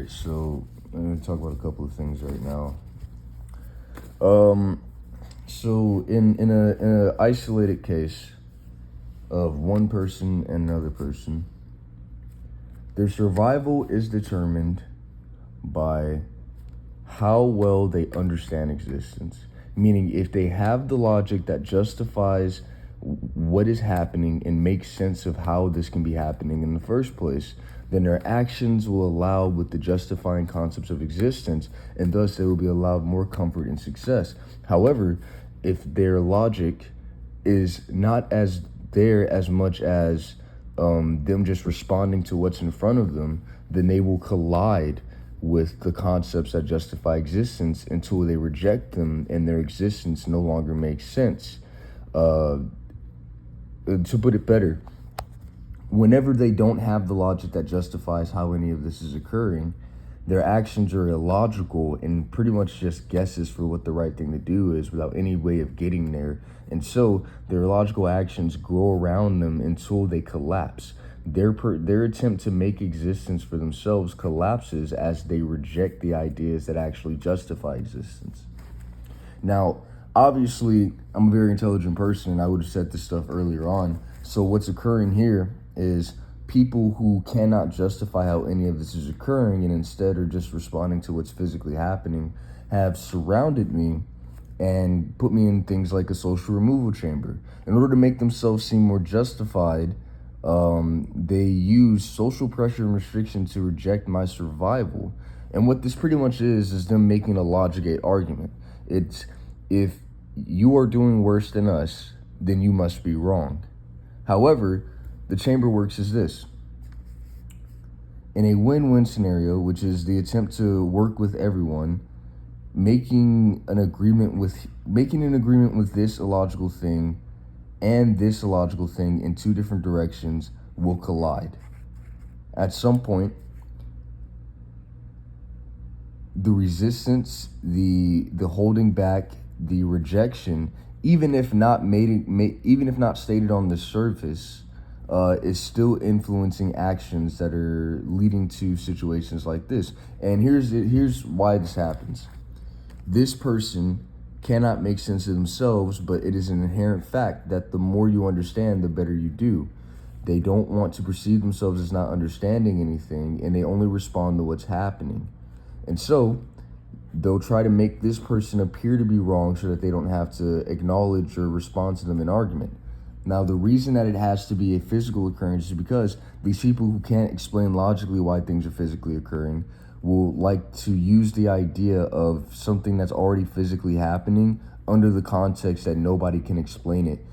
right, so I'm gonna talk about a couple of things right now. Um, so in a isolated case of one person and another person, their survival is determined by how well they understand existence. Meaning, if they have the logic that justifies what is happening and makes sense of how this can be happening in the first place, then their actions will allow with the justifying concepts of existence, and thus they will be allowed more comfort and success. However, if their logic is not as there as much as them just responding to what's in front of them, then they will collide with the concepts that justify existence until they reject them and their existence no longer makes sense. Uh, to put it better, whenever they don't have the logic that justifies how any of this is occurring, their actions are illogical and pretty much just guesses for what the right thing to do is without any way of getting there. And so their illogical actions grow around them until they collapse. Their attempt to make existence for themselves collapses as they reject the ideas that actually justify existence. Now, obviously, I'm a very intelligent person and I would have said this stuff earlier on. So what's occurring here is people who cannot justify how any of this is occurring and instead are just responding to what's physically happening have surrounded me and put me in things like a social removal chamber. In order to make themselves seem more justified, they use social pressure and restriction to reject my survival. And what this pretty much is them making a logic gate argument. It's, if you are doing worse than us, then you must be wrong. However, the chamber works as this. In a win-win scenario, which is the attempt to work with everyone, making an agreement with this illogical thing and this illogical thing in two different directions will collide. At some point, the resistance, the holding back, the rejection, even if not stated on the surface, is still influencing actions that are leading to situations like this. And here's why this happens. This person cannot make sense of themselves, but it is an inherent fact that the more you understand, the better you do. They don't want to perceive themselves as not understanding anything, and they only respond to what's happening. And so they'll try to make this person appear to be wrong so that they don't have to acknowledge or respond to them in argument. Now, the reason that it has to be a physical occurrence is because these people who can't explain logically why things are physically occurring will like to use the idea of something that's already physically happening under the context that nobody can explain it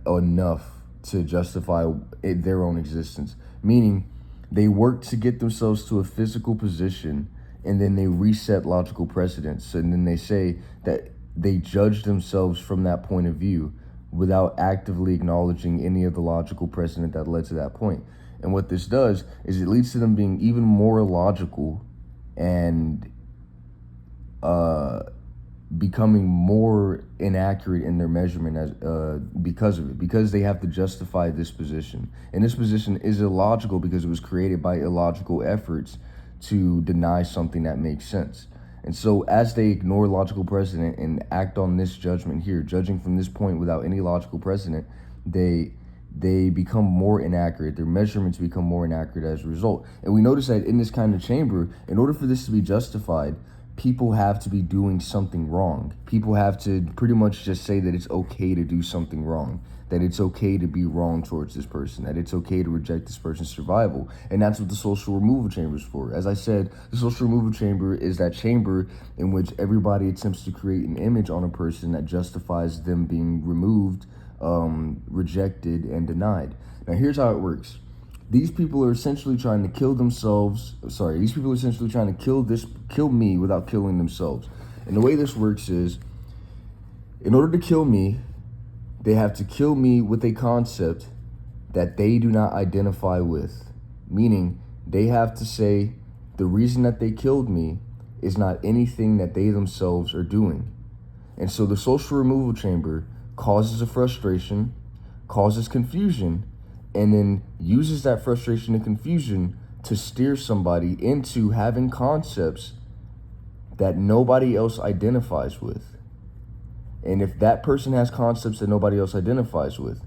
enough to justify their own existence. Meaning, they work to get themselves to a physical position and then they reset logical precedents. And then they say that they judge themselves from that point of view without actively acknowledging any of the logical precedent that led to that point. And what this does is it leads to them being even more illogical and becoming more inaccurate in their measurement because of it, because they have to justify this position. And this position is illogical because it was created by illogical efforts to deny something that makes sense. And so as they ignore logical precedent and act on this judgment here, judging from this point without any logical precedent, they become more inaccurate. Their measurements become more inaccurate as a result. And we notice that in this kind of chamber, in order for this to be justified, people have to be doing something wrong. People have to pretty much just say that it's okay to do something wrong, that it's okay to be wrong towards this person, that it's okay to reject this person's survival. And that's what the social removal chamber is for. As I said, the social removal chamber is that chamber in which everybody attempts to create an image on a person that justifies them being removed, rejected, and denied. Now, here's how it works. These people are essentially trying to kill themselves. These people are essentially trying to kill me without killing themselves. And the way this works is, in order to kill me, they have to kill me with a concept that they do not identify with. Meaning, they have to say the reason that they killed me is not anything that they themselves are doing. And so the social removal chamber causes a frustration, causes confusion, and then uses that frustration and confusion to steer somebody into having concepts that nobody else identifies with. And if that person has concepts that nobody else identifies with,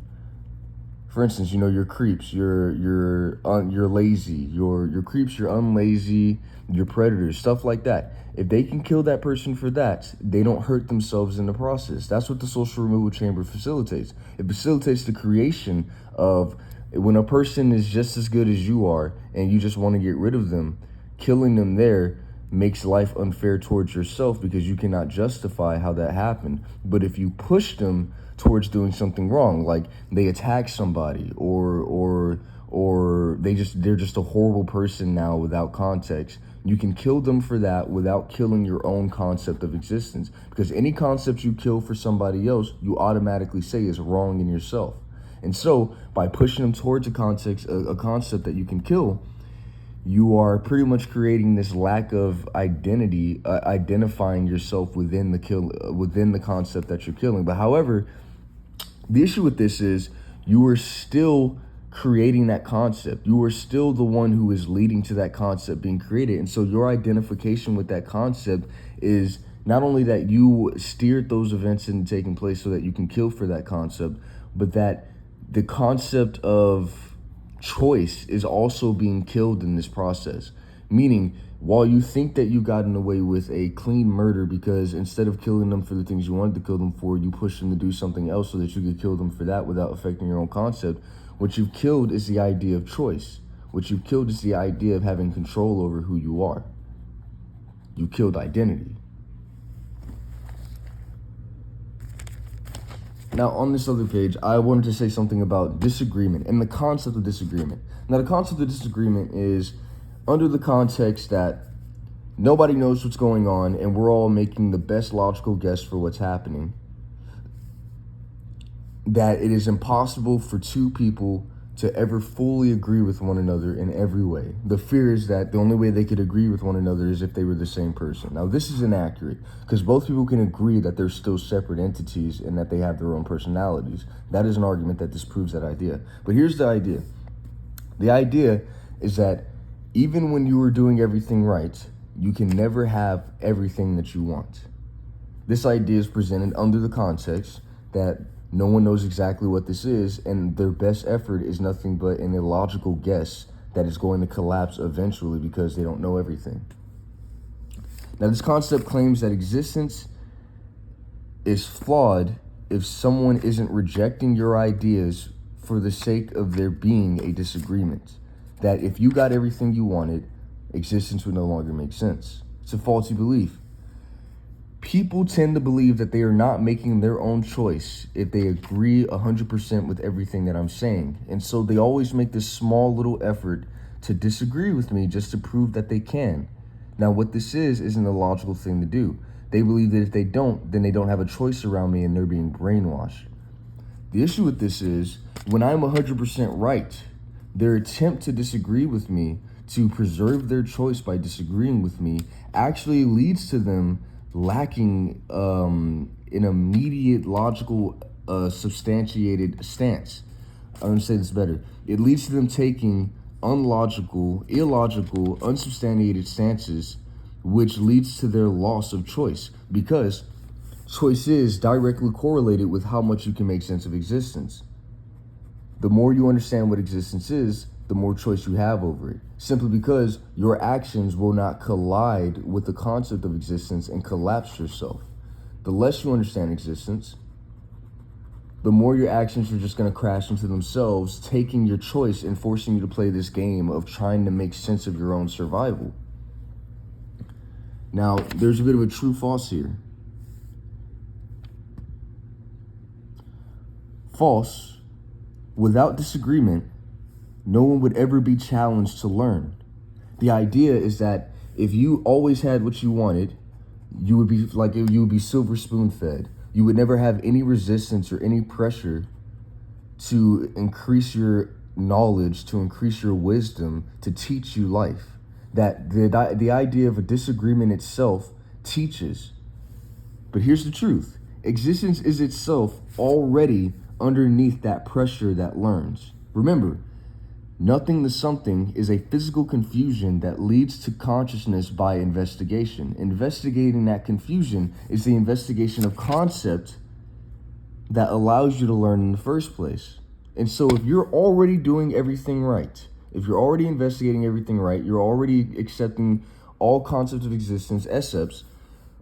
for instance, you're creeps, you're lazy, you're creeps, you're unlazy, you're predators, stuff like that. If they can kill that person for that, they don't hurt themselves in the process. That's what the social removal chamber facilitates. It facilitates the creation of, when a person is just as good as you are and you just want to get rid of them, killing them there makes life unfair towards yourself because you cannot justify how that happened. But if you push them towards doing something wrong, like they attack somebody or they're just a horrible person now without context, you can kill them for that without killing your own concept of existence. Because any concept you kill for somebody else, you automatically say is wrong in yourself. And so by pushing them towards a concept that you can kill, you are pretty much creating this lack of identity, identifying yourself within the concept that you're killing. But however, the issue with this is you are still creating that concept. You are still the one who is leading to that concept being created. And so your identification with that concept is not only that you steered those events into taking place so that you can kill for that concept, but that the concept of choice is also being killed in this process. Meaning, while you think that you've gotten away with a clean murder because instead of killing them for the things you wanted to kill them for, you pushed them to do something else so that you could kill them for that without affecting your own concept, what you've killed is the idea of choice. What you've killed is the idea of having control over who you are. You killed identity. Now, on this other page, I wanted to say something about disagreement and the concept of disagreement. Now, the concept of disagreement is under the context that nobody knows what's going on and we're all making the best logical guess for what's happening, that it is impossible for two people to ever fully agree with one another in every way. The fear is that the only way they could agree with one another is if they were the same person. Now, this is inaccurate because both people can agree that they're still separate entities and that they have their own personalities. That is an argument that disproves that idea. But here's the idea. The idea is that even when you are doing everything right, you can never have everything that you want. This idea is presented under the context that no one knows exactly what this is, and their best effort is nothing but an illogical guess that is going to collapse eventually because they don't know everything. Now, this concept claims that existence is flawed if someone isn't rejecting your ideas for the sake of there being a disagreement. That if you got everything you wanted, existence would no longer make sense. It's a faulty belief. People tend to believe that they are not making their own choice if they agree 100% with everything that I'm saying. And so they always make this small little effort to disagree with me just to prove that they can. Now, what this isn't a logical thing to do. They believe that if they don't, then they don't have a choice around me and they're being brainwashed. The issue with this is when I'm 100% right, their attempt to disagree with me, to preserve their choice by disagreeing with me, actually leads to them lacking an immediate logical substantiated stance. I'm going to say this better. It leads to them taking unlogical, illogical, unsubstantiated stances, which leads to their loss of choice, because choice is directly correlated with how much you can make sense of existence. The more you understand what existence is, the more choice you have over it, simply because your actions will not collide with the concept of existence and collapse yourself. The less you understand existence, the more your actions are just going to crash into themselves, taking your choice and forcing you to play this game of trying to make sense of your own survival. Now, there's a bit of a true-false here. False, without disagreement, no one would ever be challenged to learn. The idea is that if you always had what you wanted, you would be silver spoon fed. You would never have any resistance or any pressure to increase your knowledge, to increase your wisdom, to teach you life. That the idea of a disagreement itself teaches. But here's the truth. Existence is itself already underneath that pressure that learns. Remember, Nothing to something is a physical confusion that leads to consciousness by investigation. Investigating that confusion is the investigation of concept that allows you to learn in the first place. And so if you're already doing everything right, if you're already investigating everything right, you're already accepting all concepts of existence, accepts.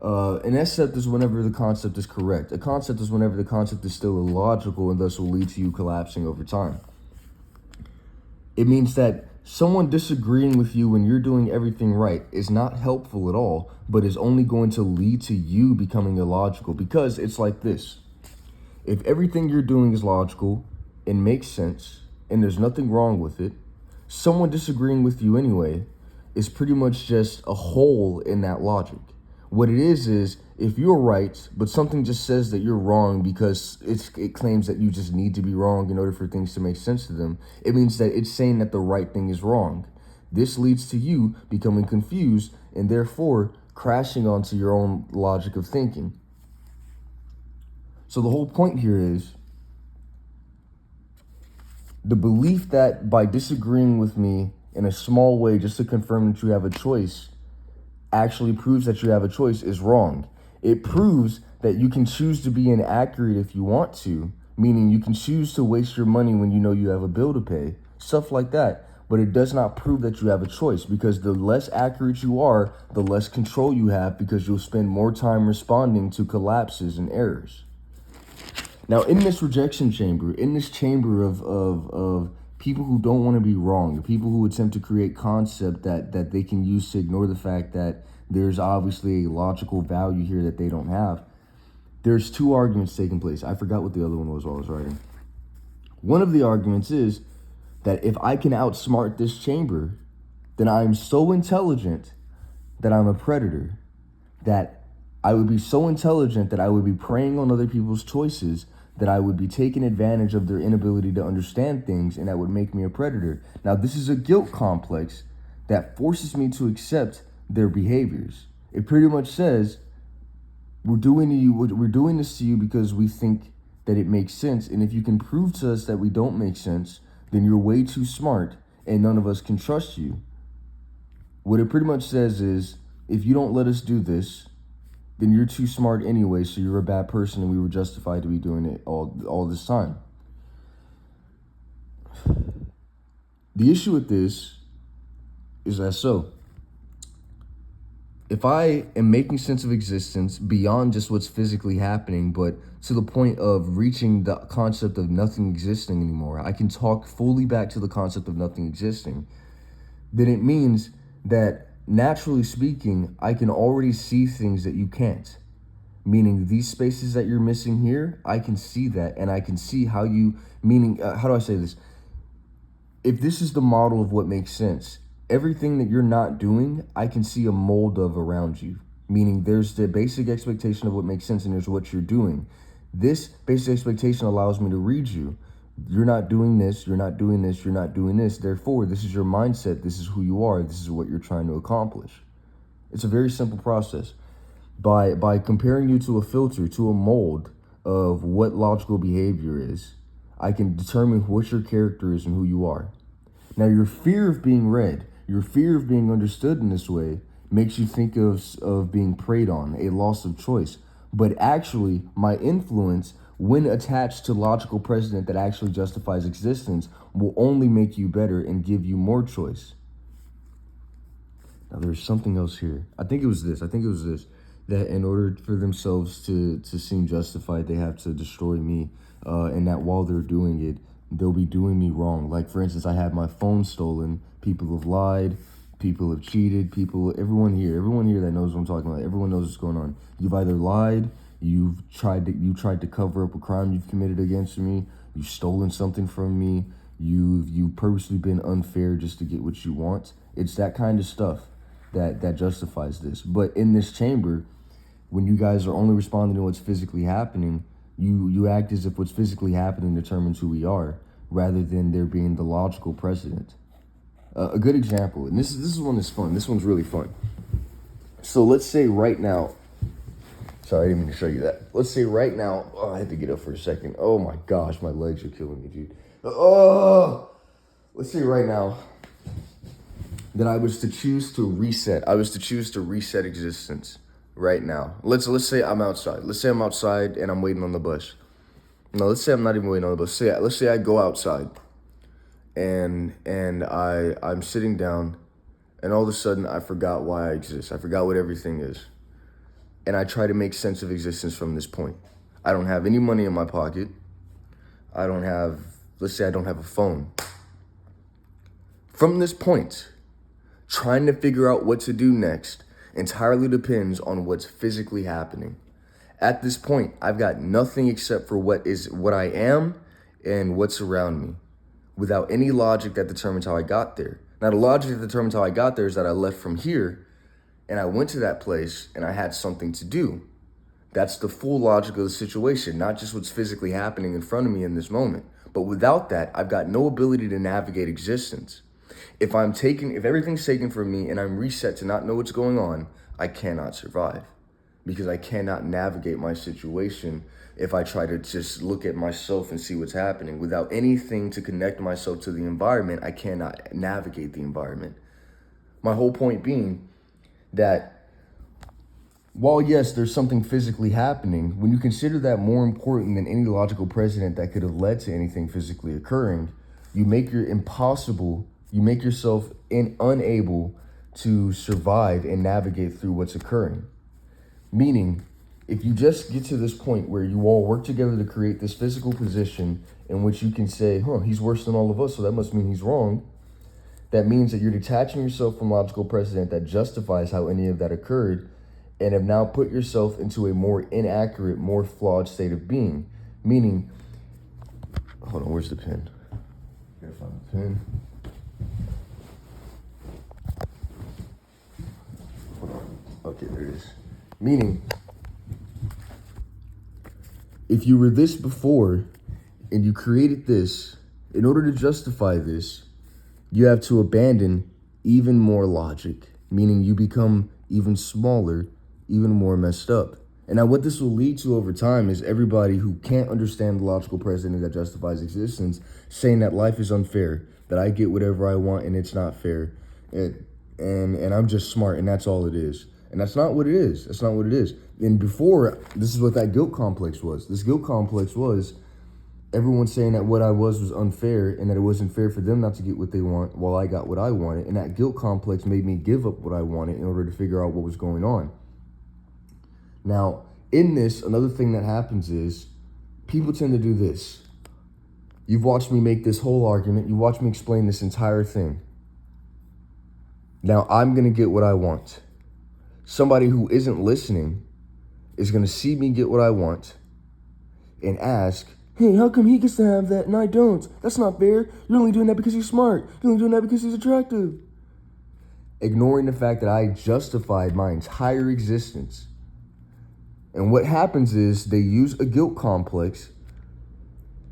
An accept is whenever the concept is correct. A concept is whenever the concept is still illogical and thus will lead to you collapsing over time. It means that someone disagreeing with you when you're doing everything right is not helpful at all, but is only going to lead to you becoming illogical, because it's like this. If everything you're doing is logical and makes sense and there's nothing wrong with it, someone disagreeing with you anyway is pretty much just a hole in that logic. What it is if you're right, but something just says that you're wrong because it claims that you just need to be wrong in order for things to make sense to them, it means that it's saying that the right thing is wrong. This leads to you becoming confused and therefore crashing onto your own logic of thinking. So the whole point here is the belief that by disagreeing with me in a small way just to confirm that you have a choice actually proves that you have a choice is wrong. It proves that you can choose to be inaccurate if you want to, meaning you can choose to waste your money when you know you have a bill to pay, stuff like that. But it does not prove that you have a choice, because the less accurate you are, the less control you have, because you'll spend more time responding to collapses and errors. Now, in this rejection chamber, in this chamber of people who don't want to be wrong, the people who attempt to create concept that they can use to ignore the fact that there's obviously a logical value here that they don't have, there's two arguments taking place. I forgot what the other one was while I was writing. One of the arguments is that if I can outsmart this chamber, then I'm so intelligent that I'm a predator, that I would be so intelligent that I would be preying on other people's choices, that I would be taking advantage of their inability to understand things, and that would make me a predator. Now, this is a guilt complex that forces me to accept their behaviors. It pretty much says, we're doing this to you because we think that it makes sense, and if you can prove to us that we don't make sense, then you're way too smart, and none of us can trust you. What it pretty much says is, if you don't let us do this, then you're too smart anyway, so you're a bad person, and we were justified to be doing it all this time. The issue with this is that if I am making sense of existence beyond just what's physically happening, but to the point of reaching the concept of nothing existing anymore, I can talk fully back to the concept of nothing existing, then it means that naturally speaking, I can already see things that you can't. Meaning these spaces that you're missing here, I can see that, and I can see how you, how do I say this? If this is the model of what makes sense, everything that you're not doing, I can see a mold of around you. Meaning there's the basic expectation of what makes sense, and there's what you're doing. This basic expectation allows me to read you. You're not doing this, you're not doing this, you're not doing this. Therefore, this is your mindset. This is who you are. This is what you're trying to accomplish. It's a very simple process. By comparing you to a filter, to a mold of what logical behavior is, I can determine what your character is and who you are. Now, your fear of being read, your fear of being understood in this way makes you think of being preyed on, a loss of choice. But actually, my influence, when attached to logical precedent that actually justifies existence, will only make you better and give you more choice. Now, there's something else here. I think it was this, that in order for themselves to seem justified, they have to destroy me, and that while they're doing it, they'll be doing me wrong. Like, for instance, I had my phone stolen. People have lied. People have cheated. Everyone here that knows what I'm talking about, everyone knows what's going on. You've either lied, you tried to cover up a crime you've committed against me, you've stolen something from me, you've purposely been unfair just to get what you want. It's that kind of stuff that justifies this. But in this chamber, when you guys are only responding to what's physically happening, you act as if what's physically happening determines who we are, rather than there being the logical precedent. A good example, and this is one that's fun. This one's really fun. So let's say right now, sorry, I didn't mean to show you that. Let's say right now, I had to get up for a second. Oh my gosh, my legs are killing me, dude. Oh, let's say right now that I was to choose to reset. I was to choose to reset existence right now. Let's say I'm outside. Let's say I'm outside and I'm waiting on the bus. No, let's say I'm not even waiting on the bus. Let's say I go outside and I'm sitting down and all of a sudden I forgot why I exist. I forgot what everything is. And I try to make sense of existence from this point. I don't have any money in my pocket. Let's say I don't have a phone. From this point, trying to figure out what to do next entirely depends on what's physically happening. At this point, I've got nothing except for what I am and what's around me, without any logic that determines how I got there. Now, the logic that determines how I got there is that I left from here and I went to that place and I had something to do. That's the full logic of the situation, not just what's physically happening in front of me in this moment. But without that, I've got no ability to navigate existence. If everything's taken from me and I'm reset to not know what's going on, I cannot survive, because I cannot navigate my situation if I try to just look at myself and see what's happening. Without anything to connect myself to the environment, I cannot navigate the environment. My whole point being that while yes, there's something physically happening, when you consider that more important than any logical precedent that could have led to anything physically occurring, you make yourself unable to survive and navigate through what's occurring. Meaning, if you just get to this point where you all work together to create this physical position in which you can say, he's worse than all of us, so that must mean he's wrong. That means that you're detaching yourself from logical precedent that justifies how any of that occurred, and have now put yourself into a more inaccurate, more flawed state of being. Meaning, hold on, where's the pen? Gotta find the pen. Hold on. Okay, there it is. Meaning, if you were this before and you created this, in order to justify this, you have to abandon even more logic, meaning you become even smaller, even more messed up. And now what this will lead to over time is everybody who can't understand the logical precedent that justifies existence saying that life is unfair, that I get whatever I want and it's not fair, and I'm just smart and that's all it is. And that's not what it is. That's not what it is. And before, this is what that guilt complex was. This guilt complex was everyone saying that what I was unfair and that it wasn't fair for them not to get what they want while I got what I wanted. And that guilt complex made me give up what I wanted in order to figure out what was going on. Now, in this, another thing that happens is people tend to do this. You've watched me make this whole argument. You watched me explain this entire thing. Now, I'm going to get what I want. Somebody who isn't listening is going to see me get what I want and ask, hey, how come he gets to have that and I don't? That's not fair. You're only doing that because he's smart. You're only doing that because he's attractive. Ignoring the fact that I justified my entire existence. And what happens is they use a guilt complex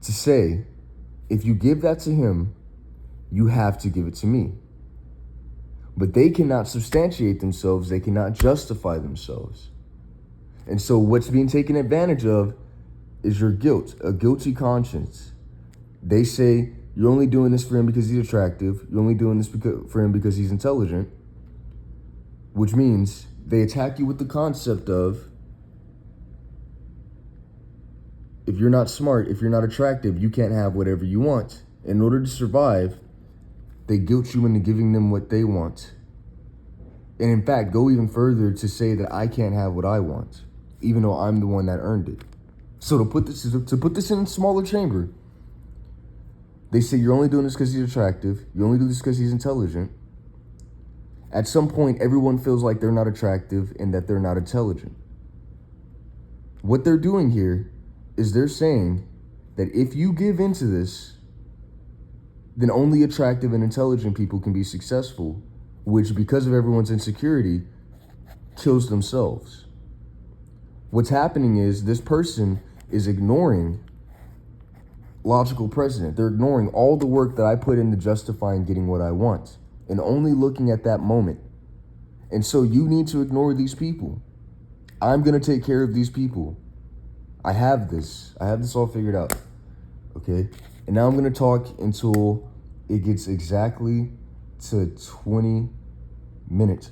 to say, if you give that to him, you have to give it to me. But they cannot substantiate themselves. They cannot justify themselves. And so what's being taken advantage of is your guilt, a guilty conscience. They say, you're only doing this for him because he's attractive. You're only doing this for him because he's intelligent. Which means they attack you with the concept of, if you're not smart, if you're not attractive, you can't have whatever you want. In order to survive, they guilt you into giving them what they want. And in fact, go even further to say that I can't have what I want, even though I'm the one that earned it. So to put this in a smaller chamber, they say you're only doing this because he's attractive. You only do this because he's intelligent. At some point, everyone feels like they're not attractive and that they're not intelligent. What they're doing here is they're saying that if you give into this, then only attractive and intelligent people can be successful, which, because of everyone's insecurity, kills themselves. What's happening is this person is ignoring logical precedent. They're ignoring all the work that I put into justifying getting what I want and only looking at that moment. And so you need to ignore these people. I'm going to take care of these people. I have this all figured out. Okay? And now I'm going to talk until it gets exactly to 20 minutes.